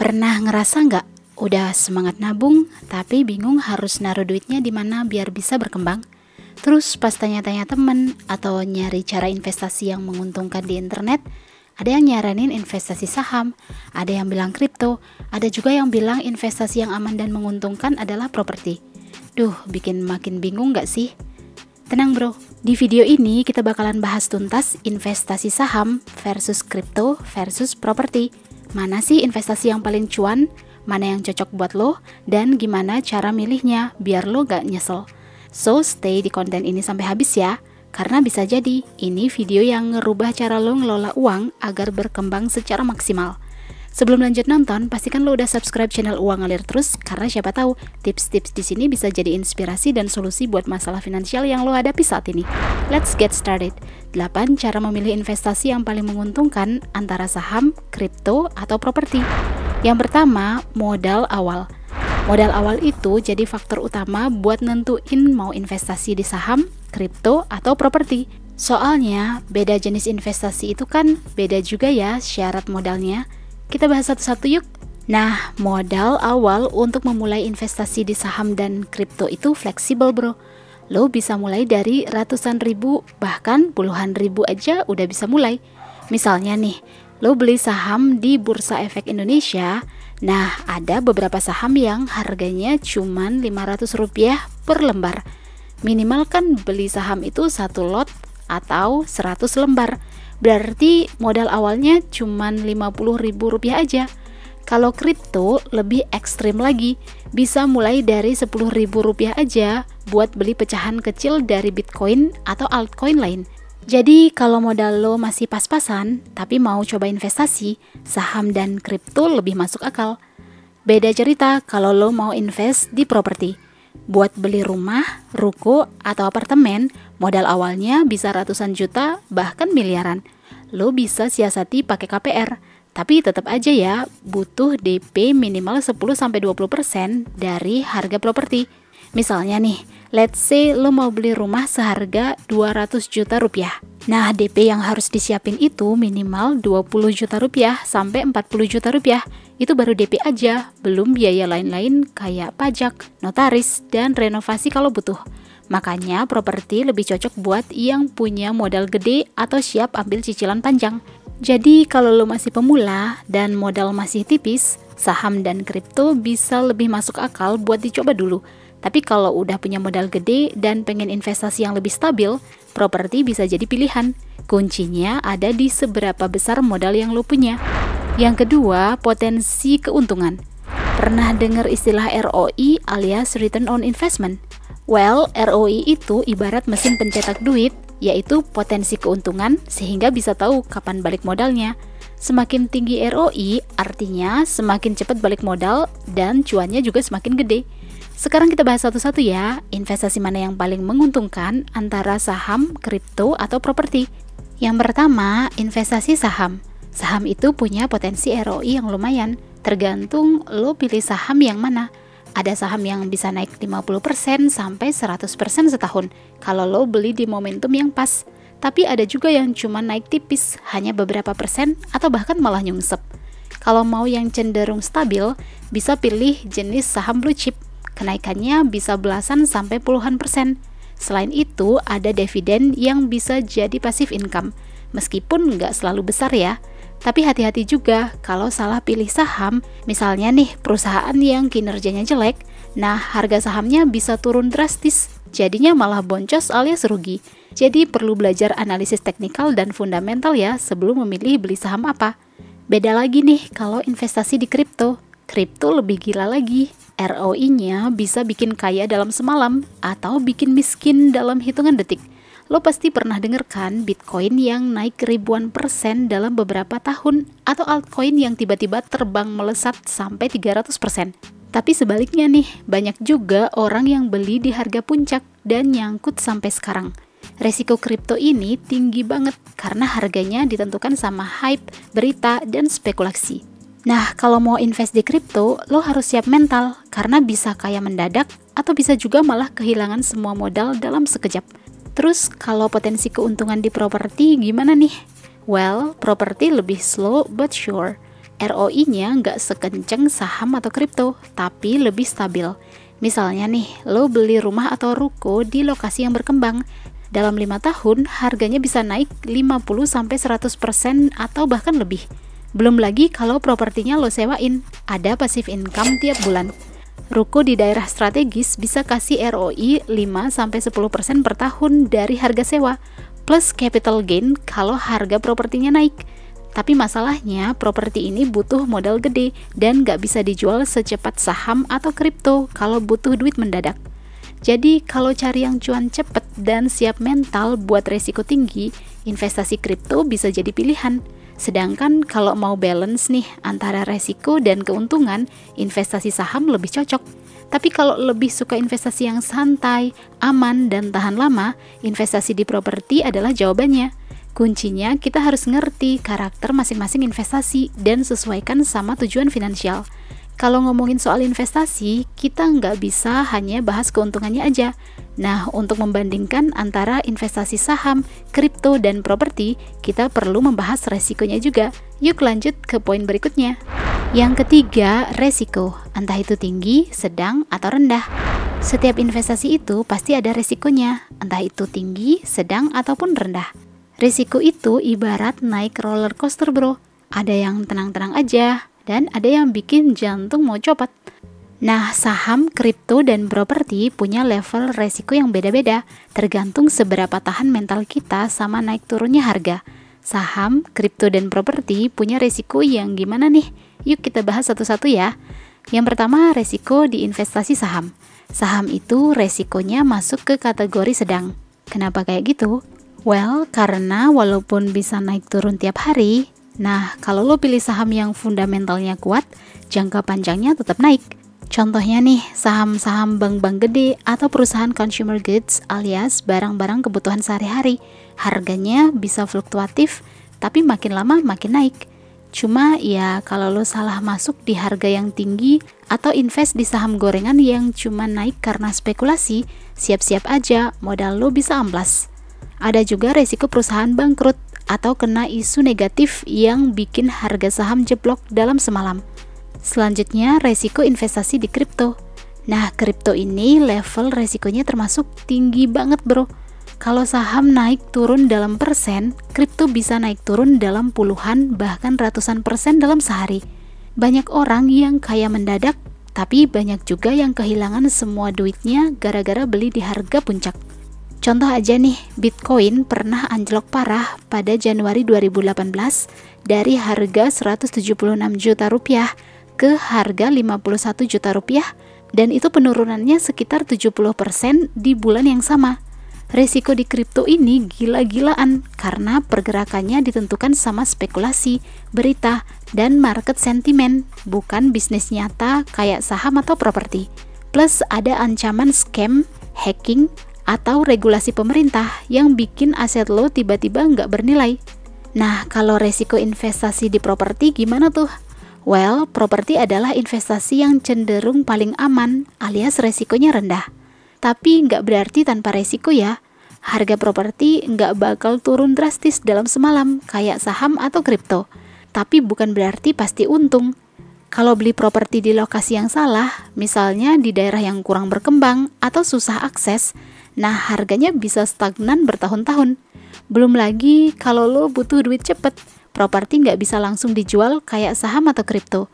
Pernah ngerasa nggak? Udah semangat nabung, tapi bingung harus naruh duitnya di mana biar bisa berkembang? Terus pas tanya-tanya temen atau nyari cara investasi yang menguntungkan di internet, ada yang nyaranin investasi saham, ada yang bilang kripto, ada juga yang bilang investasi yang aman dan menguntungkan adalah properti. Duh, bikin makin bingung nggak sih? Tenang bro, di video ini kita bakalan bahas tuntas investasi saham versus kripto versus properti. Mana sih investasi yang paling cuan, mana yang cocok buat lo, dan gimana cara milihnya biar lo gak nyesel. So, stay di konten ini sampai habis ya, karena bisa jadi ini video yang ngerubah cara lo ngelola uang agar berkembang secara maksimal. Sebelum lanjut nonton, pastikan lo udah subscribe channel Uang Ngalir Terus, karena siapa tahu tips-tips di sini bisa jadi inspirasi dan solusi buat masalah finansial yang lo hadapi saat ini. Let's get started. 8 cara memilih investasi yang paling menguntungkan antara saham, kripto, atau properti. Yang pertama, modal awal. Modal awal itu jadi faktor utama buat nentuin mau investasi di saham, kripto, atau properti. Soalnya, beda jenis investasi itu kan beda juga ya syarat modalnya. Kita bahas satu-satu yuk. Nah, modal awal untuk memulai investasi di saham dan kripto itu fleksibel bro. Lo bisa mulai dari ratusan ribu, bahkan puluhan ribu aja udah bisa mulai. Misalnya nih, lo beli saham di Bursa Efek Indonesia. Nah, ada beberapa saham yang harganya cuman Rp500 per lembar. Minimal kan beli saham itu 1 lot atau 100 lembar. Berarti modal awalnya cuman Rp50.000 aja. Kalau kripto lebih ekstrim lagi, bisa mulai dari Rp10.000 aja buat beli pecahan kecil dari Bitcoin atau altcoin lain. Jadi kalau modal lo masih pas-pasan, tapi mau coba investasi, saham dan kripto lebih masuk akal. Beda cerita kalau lo mau invest di properti. Buat beli rumah, ruko, atau apartemen, modal awalnya bisa ratusan juta, bahkan miliaran. Lo bisa siasati pakai KPR, tapi tetap aja ya, butuh DP minimal 10-20% dari harga properti. Misalnya nih, let's say lo mau beli rumah seharga Rp200 juta. Nah, DP yang harus disiapin itu minimal Rp20 juta sampai Rp40 juta. Itu baru DP aja, belum biaya lain-lain kayak pajak, notaris, dan renovasi kalau butuh. Makanya properti lebih cocok buat yang punya modal gede atau siap ambil cicilan panjang. Jadi kalau lo masih pemula dan modal masih tipis, saham dan kripto bisa lebih masuk akal buat dicoba dulu. Tapi kalau udah punya modal gede dan pengen investasi yang lebih stabil, properti bisa jadi pilihan. Kuncinya ada di seberapa besar modal yang lo punya. Yang kedua, potensi keuntungan. Pernah dengar istilah ROI alias Return on Investment? Well, ROI itu ibarat mesin pencetak duit, yaitu potensi keuntungan sehingga bisa tahu kapan balik modalnya. Semakin tinggi ROI, artinya semakin cepat balik modal dan cuannya juga semakin gede. Sekarang kita bahas satu-satu ya, investasi mana yang paling menguntungkan antara saham, kripto, atau properti. Yang pertama, investasi saham. Saham itu punya potensi ROI yang lumayan, tergantung lo pilih saham yang mana. Ada saham yang bisa naik 50% sampai 100% setahun, kalau lo beli di momentum yang pas. Tapi ada juga yang cuma naik tipis, hanya beberapa persen, atau bahkan malah nyungsep. Kalau mau yang cenderung stabil, bisa pilih jenis saham blue chip. Kenaikannya bisa belasan sampai puluhan persen. Selain itu, ada dividen yang bisa jadi passive income. Meskipun nggak selalu besar ya. Tapi hati-hati juga kalau salah pilih saham. Misalnya nih, perusahaan yang kinerjanya jelek. Nah, harga sahamnya bisa turun drastis. Jadinya malah boncos alias rugi. Jadi perlu belajar analisis teknikal dan fundamental ya sebelum memilih beli saham apa. Beda lagi nih kalau investasi di kripto. Kripto lebih gila lagi. ROI-nya bisa bikin kaya dalam semalam atau bikin miskin dalam hitungan detik. Lo pasti pernah denger kan Bitcoin yang naik ribuan persen dalam beberapa tahun atau altcoin yang tiba-tiba terbang melesat sampai 300%. Tapi sebaliknya nih, banyak juga orang yang beli di harga puncak dan nyangkut sampai sekarang. Resiko kripto ini tinggi banget karena harganya ditentukan sama hype, berita, dan spekulasi. Nah, kalau mau invest di kripto, lo harus siap mental karena bisa kaya mendadak atau bisa juga malah kehilangan semua modal dalam sekejap. Terus, kalau potensi keuntungan di properti gimana nih? Well, properti lebih slow but sure. ROI-nya nggak sekenceng saham atau kripto, tapi lebih stabil. Misalnya nih, lo beli rumah atau ruko di lokasi yang berkembang. Dalam 5 tahun, harganya bisa naik 50-100% atau bahkan lebih. Belum lagi kalau propertinya lo sewain, ada passive income tiap bulan. Ruko di daerah strategis bisa kasih ROI 5-10% per tahun dari harga sewa, plus capital gain kalau harga propertinya naik. Tapi masalahnya, properti ini butuh modal gede dan nggak bisa dijual secepat saham atau kripto kalau butuh duit mendadak. Jadi, kalau cari yang cuan cepet dan siap mental buat resiko tinggi, investasi kripto bisa jadi pilihan. Sedangkan kalau mau balance nih antara resiko dan keuntungan, investasi saham lebih cocok. Tapi kalau lebih suka investasi yang santai, aman, dan tahan lama, investasi di properti adalah jawabannya. Kuncinya kita harus ngerti karakter masing-masing investasi dan sesuaikan sama tujuan finansial. Kalau ngomongin soal investasi, kita nggak bisa hanya bahas keuntungannya aja. Nah, untuk membandingkan antara investasi saham, kripto, dan properti, kita perlu membahas resikonya juga. Yuk lanjut ke poin berikutnya. Yang ketiga, resiko. Entah itu tinggi, sedang, atau rendah. Setiap investasi itu pasti ada resikonya, entah itu tinggi, sedang, ataupun rendah. Risiko itu ibarat naik roller coaster bro, ada yang tenang-tenang aja, dan ada yang bikin jantung mau copot. Nah, saham, kripto, dan properti punya level resiko yang beda-beda, tergantung seberapa tahan mental kita sama naik turunnya harga. Saham, kripto, dan properti punya resiko yang gimana nih? Yuk kita bahas satu-satu ya. Yang pertama, resiko di investasi saham. Saham itu resikonya masuk ke kategori sedang. Kenapa kayak gitu? Well, karena walaupun bisa naik turun tiap hari, nah kalau lo pilih saham yang fundamentalnya kuat, jangka panjangnya tetap naik. Contohnya nih, saham-saham bank-bank gede atau perusahaan consumer goods alias barang-barang kebutuhan sehari-hari. Harganya bisa fluktuatif, tapi makin lama makin naik. Cuma ya kalau lo salah masuk di harga yang tinggi atau invest di saham gorengan yang cuma naik karena spekulasi, siap-siap aja modal lo bisa amblas. Ada juga resiko perusahaan bangkrut atau kena isu negatif yang bikin harga saham jeblok dalam semalam. Selanjutnya, resiko investasi di kripto. Nah, kripto ini level resikonya termasuk tinggi banget bro. Kalau saham naik turun dalam persen, kripto bisa naik turun dalam puluhan bahkan ratusan persen dalam sehari. Banyak orang yang kaya mendadak, tapi banyak juga yang kehilangan semua duitnya gara-gara beli di harga puncak. Contoh aja nih, Bitcoin pernah anjlok parah pada Januari 2018 dari harga 176 juta rupiah ke harga 51 juta rupiah, dan itu penurunannya sekitar 70% di bulan yang sama. Resiko di kripto ini gila-gilaan karena pergerakannya ditentukan sama spekulasi, berita, dan market sentiment, bukan bisnis nyata kayak saham atau properti. Plus ada ancaman scam, hacking, atau regulasi pemerintah yang bikin aset lo tiba-tiba nggak bernilai. Nah, kalau resiko investasi di properti gimana tuh? Well, properti adalah investasi yang cenderung paling aman alias resikonya rendah. Tapi nggak berarti tanpa resiko ya. Harga properti nggak bakal turun drastis dalam semalam kayak saham atau kripto. Tapi bukan berarti pasti untung. Kalau beli properti di lokasi yang salah, misalnya di daerah yang kurang berkembang atau susah akses, nah harganya bisa stagnan bertahun-tahun. Belum lagi kalau lo butuh duit cepet, properti nggak bisa langsung dijual kayak saham atau kripto.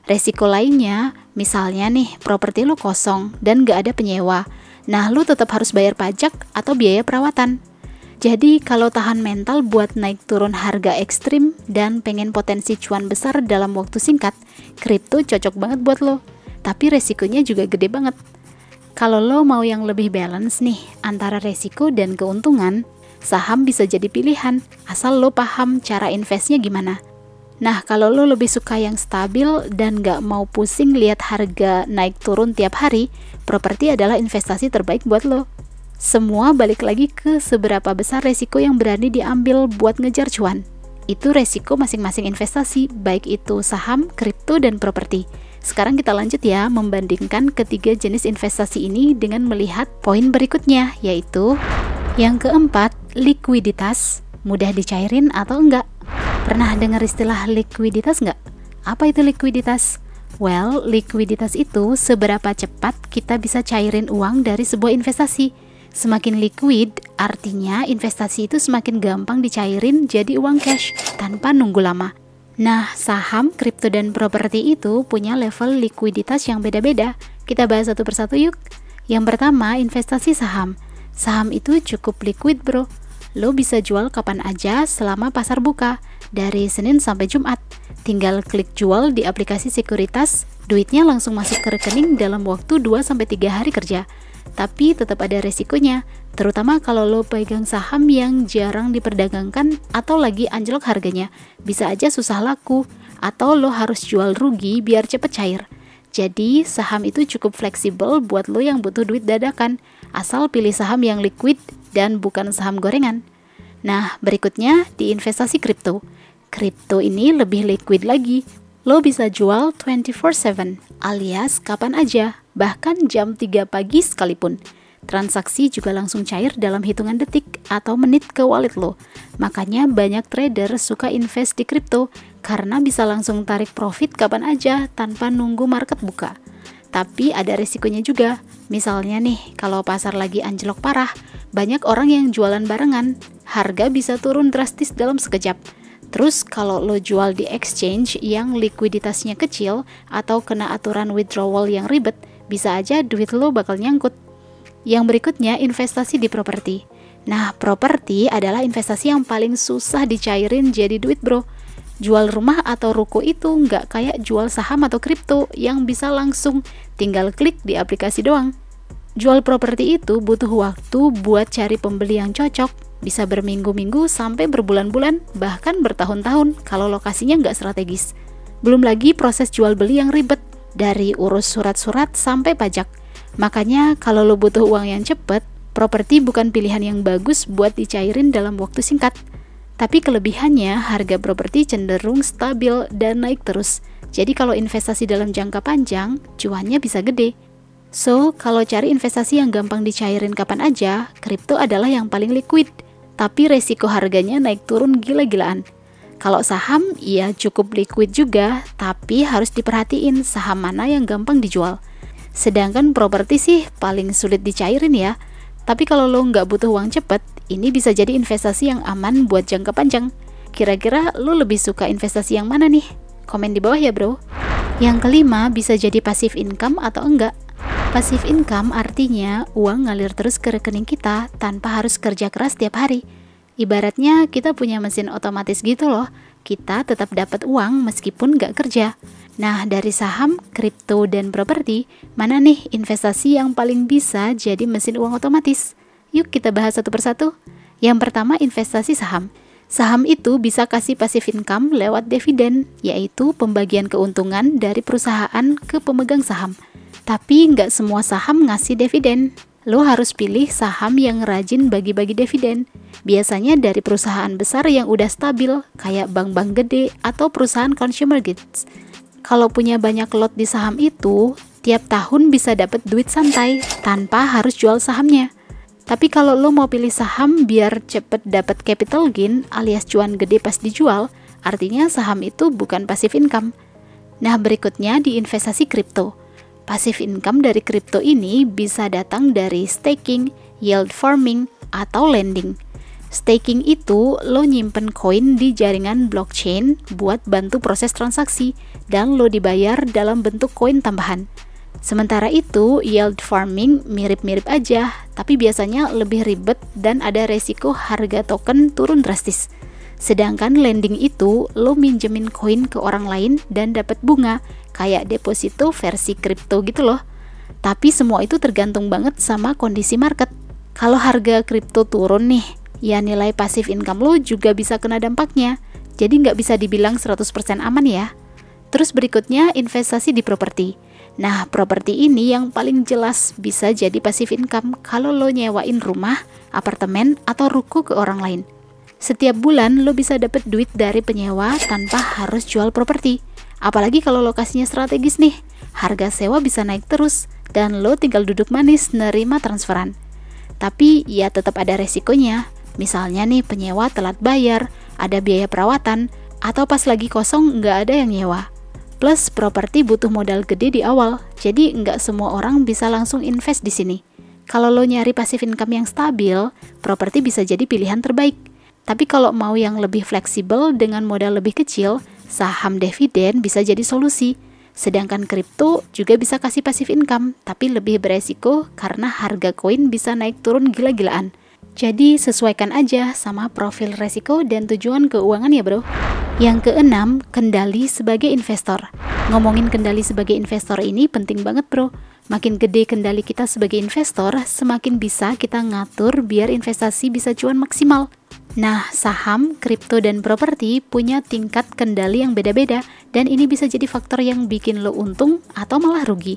Resiko lainnya, misalnya nih properti lo kosong dan nggak ada penyewa, nah lo tetap harus bayar pajak atau biaya perawatan. Jadi kalau tahan mental buat naik turun harga ekstrim dan pengen potensi cuan besar dalam waktu singkat, kripto cocok banget buat lo. Tapi resikonya juga gede banget. Kalau lo mau yang lebih balance nih antara resiko dan keuntungan, saham bisa jadi pilihan asal lo paham cara investnya gimana. Nah, kalau lo lebih suka yang stabil dan gak mau pusing lihat harga naik turun tiap hari, properti adalah investasi terbaik buat lo. Semua balik lagi ke seberapa besar resiko yang berani diambil buat ngejar cuan. Itu resiko masing-masing investasi, baik itu saham, kripto, dan properti. Sekarang kita lanjut ya, membandingkan ketiga jenis investasi ini dengan melihat poin berikutnya, yaitu yang keempat, likuiditas, mudah dicairin atau enggak. Pernah dengar istilah likuiditas enggak? Apa itu likuiditas? Well, likuiditas itu seberapa cepat kita bisa cairin uang dari sebuah investasi. Semakin liquid, artinya investasi itu semakin gampang dicairin jadi uang cash tanpa nunggu lama. Nah, saham, kripto, dan properti itu punya level likuiditas yang beda-beda. Kita bahas satu persatu yuk. Yang pertama, investasi saham. Saham itu cukup liquid bro. Lo bisa jual kapan aja selama pasar buka, dari Senin sampai Jumat. Tinggal klik jual di aplikasi sekuritas, duitnya langsung masuk ke rekening dalam waktu 2-3 hari kerja. Tapi tetap ada resikonya, terutama kalau lo pegang saham yang jarang diperdagangkan atau lagi anjlok harganya. Bisa aja susah laku, atau lo harus jual rugi biar cepet cair. Jadi saham itu cukup fleksibel buat lo yang butuh duit dadakan, asal pilih saham yang liquid dan bukan saham gorengan. Nah, berikutnya di investasi kripto. Kripto ini lebih liquid lagi. Lo bisa jual 24/7 alias kapan aja, bahkan jam 3 pagi sekalipun. Transaksi juga langsung cair dalam hitungan detik atau menit ke wallet lo. Makanya banyak trader suka invest di kripto karena bisa langsung tarik profit kapan aja tanpa nunggu market buka. Tapi ada resikonya juga. Misalnya nih, kalau pasar lagi anjlok parah, banyak orang yang jualan barengan. Harga bisa turun drastis dalam sekejap. Terus kalau lo jual di exchange yang likuiditasnya kecil atau kena aturan withdrawal yang ribet, bisa aja duit lo bakal nyangkut. Yang berikutnya, investasi di properti. Nah, properti adalah investasi yang paling susah dicairin jadi duit bro. Jual rumah atau ruko itu nggak kayak jual saham atau kripto yang bisa langsung tinggal klik di aplikasi doang. Jual properti itu butuh waktu buat cari pembeli yang cocok, bisa berminggu-minggu sampai berbulan-bulan, bahkan bertahun-tahun kalau lokasinya nggak strategis. Belum lagi proses jual beli yang ribet, dari urus surat-surat sampai pajak. Makanya kalau lo butuh uang yang cepet, properti bukan pilihan yang bagus buat dicairin dalam waktu singkat. Tapi kelebihannya, harga properti cenderung stabil dan naik terus. Jadi kalau investasi dalam jangka panjang, cuannya bisa gede. So, kalau cari investasi yang gampang dicairin kapan aja, kripto adalah yang paling liquid. Tapi resiko harganya naik turun gila-gilaan. Kalau saham, ya cukup liquid juga, tapi harus diperhatiin saham mana yang gampang dijual. Sedangkan properti sih paling sulit dicairin ya. Tapi kalau lo nggak butuh uang cepet, ini bisa jadi investasi yang aman buat jangka panjang. Kira-kira lo lebih suka investasi yang mana nih? Komen di bawah ya bro. Yang kelima, bisa jadi passive income atau enggak. Passive income artinya uang ngalir terus ke rekening kita tanpa harus kerja keras tiap hari. Ibaratnya kita punya mesin otomatis gitu loh. Kita tetap dapat uang meskipun nggak kerja. Nah, dari saham, kripto, dan properti, mana nih investasi yang paling bisa jadi mesin uang otomatis? Yuk kita bahas satu persatu. Yang pertama, investasi saham. Saham itu bisa kasih passive income lewat dividen, yaitu pembagian keuntungan dari perusahaan ke pemegang saham. Tapi nggak semua saham ngasih dividen. Lo harus pilih saham yang rajin bagi-bagi dividen. Biasanya dari perusahaan besar yang udah stabil, kayak bank-bank gede atau perusahaan consumer goods. Kalau punya banyak lot di saham itu, tiap tahun bisa dapat duit santai tanpa harus jual sahamnya. Tapi kalau lo mau pilih saham biar cepet dapat capital gain alias cuan gede pas dijual, artinya saham itu bukan passive income. Nah, berikutnya di investasi kripto. Passive income dari kripto ini bisa datang dari staking, yield farming, atau lending. Staking itu lo nyimpen koin di jaringan blockchain buat bantu proses transaksi dan lo dibayar dalam bentuk koin tambahan. Sementara itu, yield farming mirip-mirip aja, tapi biasanya lebih ribet dan ada resiko harga token turun drastis. Sedangkan lending itu, lo minjemin koin ke orang lain dan dapat bunga, kayak deposito versi kripto gitu loh. Tapi semua itu tergantung banget sama kondisi market. Kalau harga kripto turun nih, ya nilai passive income lo juga bisa kena dampaknya. Jadi nggak bisa dibilang 100% aman ya. Terus berikutnya investasi di properti. Nah, properti ini yang paling jelas bisa jadi passive income kalau lo nyewain rumah, apartemen, atau ruko ke orang lain. Setiap bulan lo bisa dapet duit dari penyewa tanpa harus jual properti. Apalagi kalau lokasinya strategis nih, harga sewa bisa naik terus dan lo tinggal duduk manis nerima transferan. Tapi ya tetap ada resikonya. Misalnya nih penyewa telat bayar, ada biaya perawatan, atau pas lagi kosong nggak ada yang nyewa. Plus properti butuh modal gede di awal, jadi nggak semua orang bisa langsung invest di sini. Kalau lo nyari passive income yang stabil, properti bisa jadi pilihan terbaik. Tapi kalau mau yang lebih fleksibel dengan modal lebih kecil, saham dividen bisa jadi solusi. Sedangkan kripto juga bisa kasih passive income, tapi lebih beresiko karena harga koin bisa naik turun gila-gilaan. Jadi sesuaikan aja sama profil resiko dan tujuan keuangan ya bro. Yang keenam, kendali sebagai investor. Ngomongin kendali sebagai investor ini penting banget bro. Makin gede kendali kita sebagai investor, semakin bisa kita ngatur biar investasi bisa cuan maksimal. Nah, saham, kripto, dan properti punya tingkat kendali yang beda-beda, dan ini bisa jadi faktor yang bikin lo untung atau malah rugi.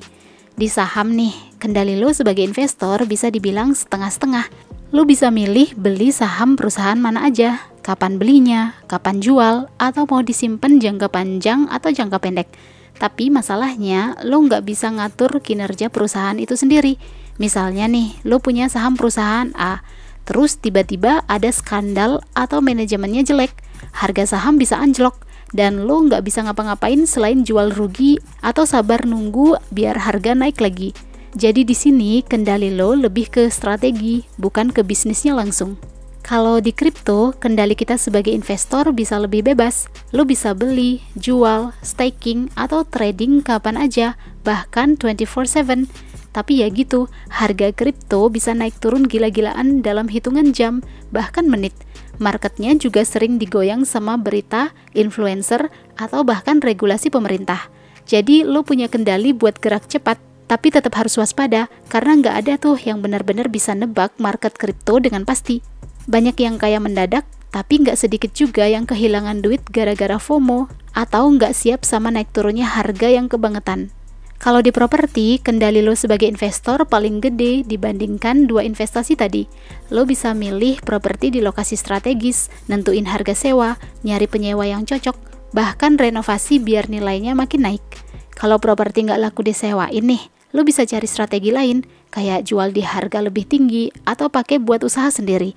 Di saham nih, kendali lo sebagai investor bisa dibilang setengah-setengah. Lo bisa milih beli saham perusahaan mana aja, kapan belinya, kapan jual, atau mau disimpan jangka panjang atau jangka pendek. Tapi masalahnya, lo nggak bisa ngatur kinerja perusahaan itu sendiri. Misalnya nih, lo punya saham perusahaan A, terus tiba-tiba ada skandal atau manajemennya jelek, harga saham bisa anjlok, dan lo nggak bisa ngapa-ngapain selain jual rugi atau sabar nunggu biar harga naik lagi. Jadi di sini kendali lo lebih ke strategi, bukan ke bisnisnya langsung. Kalau di kripto, kendali kita sebagai investor bisa lebih bebas. Lo bisa beli, jual, staking, atau trading kapan aja, bahkan 24/7. Tapi ya gitu, harga kripto bisa naik turun gila-gilaan dalam hitungan jam, bahkan menit. Marketnya juga sering digoyang sama berita, influencer, atau bahkan regulasi pemerintah. Jadi lo punya kendali buat gerak cepat, tapi tetap harus waspada, karena nggak ada tuh yang benar-benar bisa nebak market kripto dengan pasti. Banyak yang kaya mendadak, tapi nggak sedikit juga yang kehilangan duit gara-gara FOMO, atau nggak siap sama naik turunnya harga yang kebangetan. Kalau di properti, kendali lo sebagai investor paling gede dibandingkan dua investasi tadi. Lo bisa milih properti di lokasi strategis, nentuin harga sewa, nyari penyewa yang cocok, bahkan renovasi biar nilainya makin naik. Kalau properti nggak laku disewain nih, lo bisa cari strategi lain, kayak jual di harga lebih tinggi atau pakai buat usaha sendiri.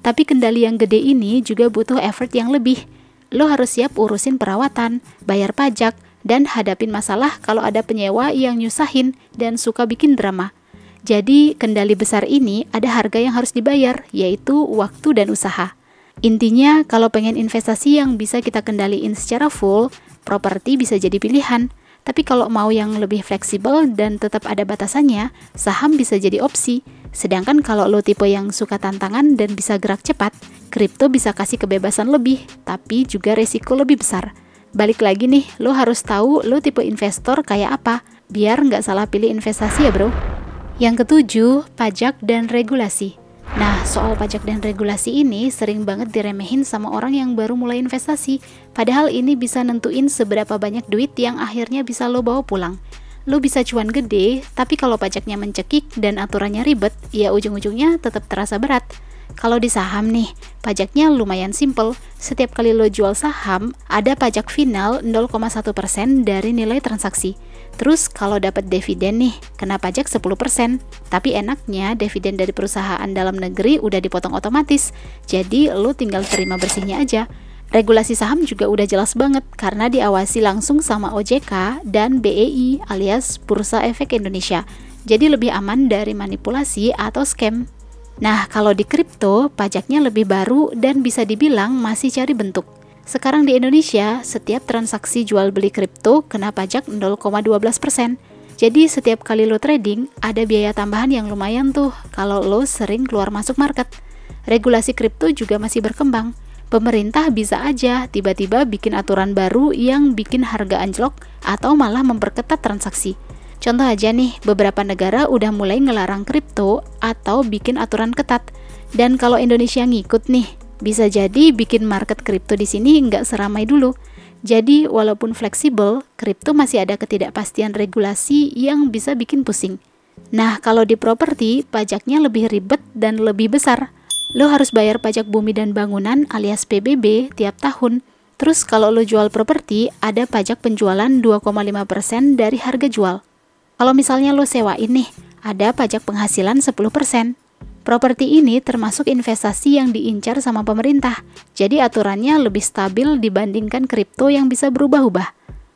Tapi kendali yang gede ini juga butuh effort yang lebih. Lo harus siap urusin perawatan, bayar pajak, dan hadapin masalah kalau ada penyewa yang nyusahin dan suka bikin drama. Jadi, kendali besar ini ada harga yang harus dibayar, yaitu waktu dan usaha. Intinya, kalau pengen investasi yang bisa kita kendaliin secara full, properti bisa jadi pilihan. Tapi kalau mau yang lebih fleksibel dan tetap ada batasannya, saham bisa jadi opsi. Sedangkan kalau lo tipe yang suka tantangan dan bisa gerak cepat, kripto bisa kasih kebebasan lebih, tapi juga resiko lebih besar. Balik lagi nih, lo harus tahu lo tipe investor kayak apa, biar nggak salah pilih investasi ya bro. Yang ketujuh, pajak dan regulasi. Nah, soal pajak dan regulasi ini sering banget diremehin sama orang yang baru mulai investasi. Padahal ini bisa nentuin seberapa banyak duit yang akhirnya bisa lo bawa pulang. Lo bisa cuan gede, tapi kalau pajaknya mencekik dan aturannya ribet, ya ujung-ujungnya tetap terasa berat. Kalau di saham nih, pajaknya lumayan simple. Setiap kali lo jual saham, ada pajak final 0,1% dari nilai transaksi. Terus kalau dapat dividen nih, kena pajak 10%. Tapi enaknya dividen dari perusahaan dalam negeri udah dipotong otomatis. Jadi lo tinggal terima bersihnya aja. Regulasi saham juga udah jelas banget karena diawasi langsung sama OJK dan BEI alias Bursa Efek Indonesia. Jadi lebih aman dari manipulasi atau scam. Nah, kalau di kripto, pajaknya lebih baru dan bisa dibilang masih cari bentuk. Sekarang di Indonesia, setiap transaksi jual beli kripto kena pajak 0,12%. Jadi setiap kali lo trading, ada biaya tambahan yang lumayan tuh kalau lo sering keluar masuk market. Regulasi kripto juga masih berkembang. Pemerintah bisa aja tiba-tiba bikin aturan baru yang bikin harga anjlok atau malah memperketat transaksi. Contoh aja nih, beberapa negara udah mulai ngelarang kripto atau bikin aturan ketat. Dan kalau Indonesia ngikut nih, bisa jadi bikin market kripto di sini nggak seramai dulu. Jadi walaupun fleksibel, kripto masih ada ketidakpastian regulasi yang bisa bikin pusing. Nah, kalau di properti, pajaknya lebih ribet dan lebih besar. Lo harus bayar pajak bumi dan bangunan alias PBB tiap tahun. Terus kalau lo jual properti, ada pajak penjualan 2,5% dari harga jual. Kalau misalnya lo sewain nih, ada pajak penghasilan 10%. Properti ini termasuk investasi yang diincar sama pemerintah, jadi aturannya lebih stabil dibandingkan kripto yang bisa berubah-ubah.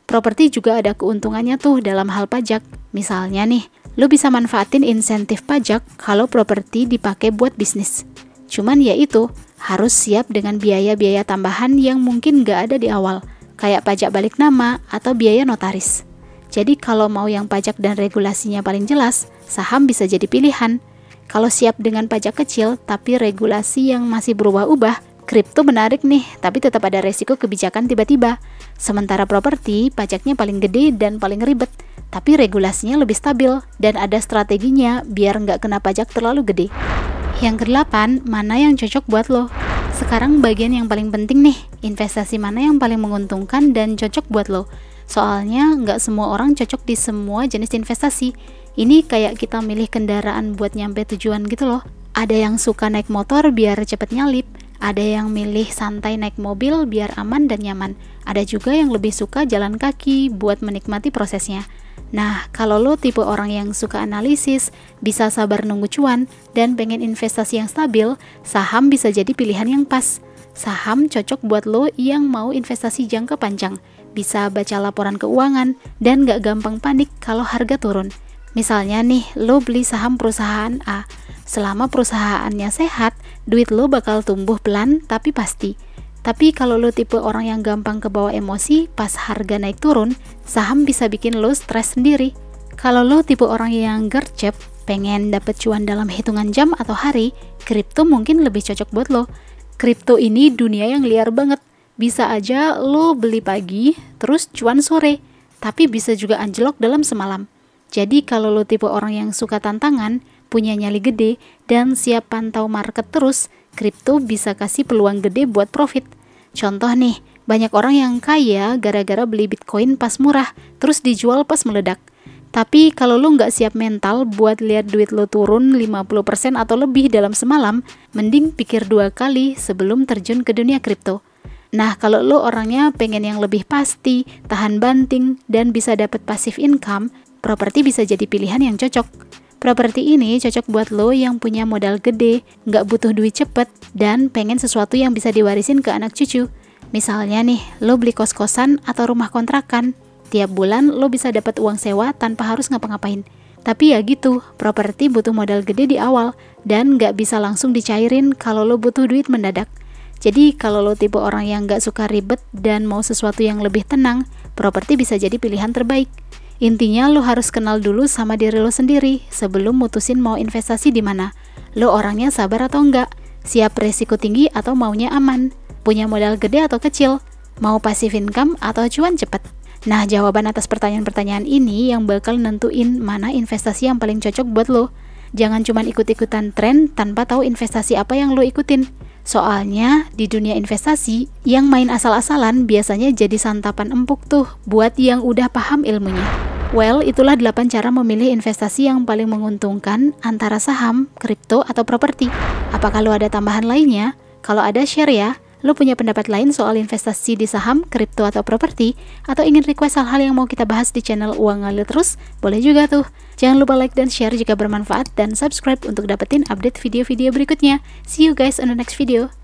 Properti juga ada keuntungannya tuh dalam hal pajak. Misalnya nih, lo bisa manfaatin insentif pajak kalau properti dipakai buat bisnis. Cuman ya itu, harus siap dengan biaya-biaya tambahan yang mungkin nggak ada di awal, kayak pajak balik nama atau biaya notaris. Jadi kalau mau yang pajak dan regulasinya paling jelas, saham bisa jadi pilihan. Kalau siap dengan pajak kecil tapi regulasi yang masih berubah-ubah, kripto menarik nih, tapi tetap ada resiko kebijakan tiba-tiba. Sementara properti, pajaknya paling gede dan paling ribet, tapi regulasinya lebih stabil dan ada strateginya biar nggak kena pajak terlalu gede. Yang ke-8, mana yang cocok buat lo? Sekarang bagian yang paling penting nih, investasi mana yang paling menguntungkan dan cocok buat lo. Soalnya nggak semua orang cocok di semua jenis investasi. Ini kayak kita milih kendaraan buat nyampe tujuan gitu loh. Ada yang suka naik motor biar cepet nyalip, ada yang milih santai naik mobil biar aman dan nyaman. Ada juga yang lebih suka jalan kaki buat menikmati prosesnya. Nah, kalau lo tipe orang yang suka analisis, bisa sabar nunggu cuan, dan pengen investasi yang stabil, saham bisa jadi pilihan yang pas. Saham cocok buat lo yang mau investasi jangka panjang, bisa baca laporan keuangan, dan gak gampang panik kalau harga turun. Misalnya nih, lo beli saham perusahaan A. Selama perusahaannya sehat, duit lo bakal tumbuh pelan tapi pasti. Tapi kalau lo tipe orang yang gampang kebawa emosi pas harga naik turun, saham bisa bikin lo stres sendiri. Kalau lo tipe orang yang gercep, pengen dapet cuan dalam hitungan jam atau hari, kripto mungkin lebih cocok buat lo. Kripto ini dunia yang liar banget. Bisa aja lo beli pagi, terus cuan sore, tapi bisa juga anjlok dalam semalam. Jadi kalau lo tipe orang yang suka tantangan, punya nyali gede, dan siap pantau market terus, kripto bisa kasih peluang gede buat profit. Contoh nih, banyak orang yang kaya gara-gara beli Bitcoin pas murah, terus dijual pas meledak. Tapi kalau lo nggak siap mental buat lihat duit lo turun 50% atau lebih dalam semalam, mending pikir 2 kali sebelum terjun ke dunia kripto. Nah, kalau lo orangnya pengen yang lebih pasti, tahan banting, dan bisa dapat passive income, properti bisa jadi pilihan yang cocok. Properti ini cocok buat lo yang punya modal gede, nggak butuh duit cepet, dan pengen sesuatu yang bisa diwarisin ke anak cucu. Misalnya nih, lo beli kos-kosan atau rumah kontrakan. Tiap bulan lo bisa dapat uang sewa tanpa harus ngapa-ngapain. Tapi ya gitu, properti butuh modal gede di awal, dan nggak bisa langsung dicairin kalau lo butuh duit mendadak. Jadi kalau lo tipe orang yang nggak suka ribet dan mau sesuatu yang lebih tenang, properti bisa jadi pilihan terbaik. Intinya lo harus kenal dulu sama diri lo sendiri sebelum mutusin mau investasi di mana. Lo orangnya sabar atau enggak? Siap resiko tinggi atau maunya aman? Punya modal gede atau kecil? Mau passive income atau cuan cepat? Nah, jawaban atas pertanyaan-pertanyaan ini yang bakal nentuin mana investasi yang paling cocok buat lo. Jangan cuma ikut-ikutan tren tanpa tahu investasi apa yang lo ikutin. Soalnya di dunia investasi, yang main asal-asalan biasanya jadi santapan empuk tuh buat yang udah paham ilmunya. Well, itulah 8 cara memilih investasi yang paling menguntungkan antara saham, kripto, atau properti. Apakah lo ada tambahan lainnya? Kalau ada, share ya. Lo punya pendapat lain soal investasi di saham, kripto, atau properti? Atau ingin request hal-hal yang mau kita bahas di channel Uang Ngalir Terus? Boleh juga tuh. Jangan lupa like dan share jika bermanfaat, dan subscribe untuk dapetin update video-video berikutnya. See you guys on the next video.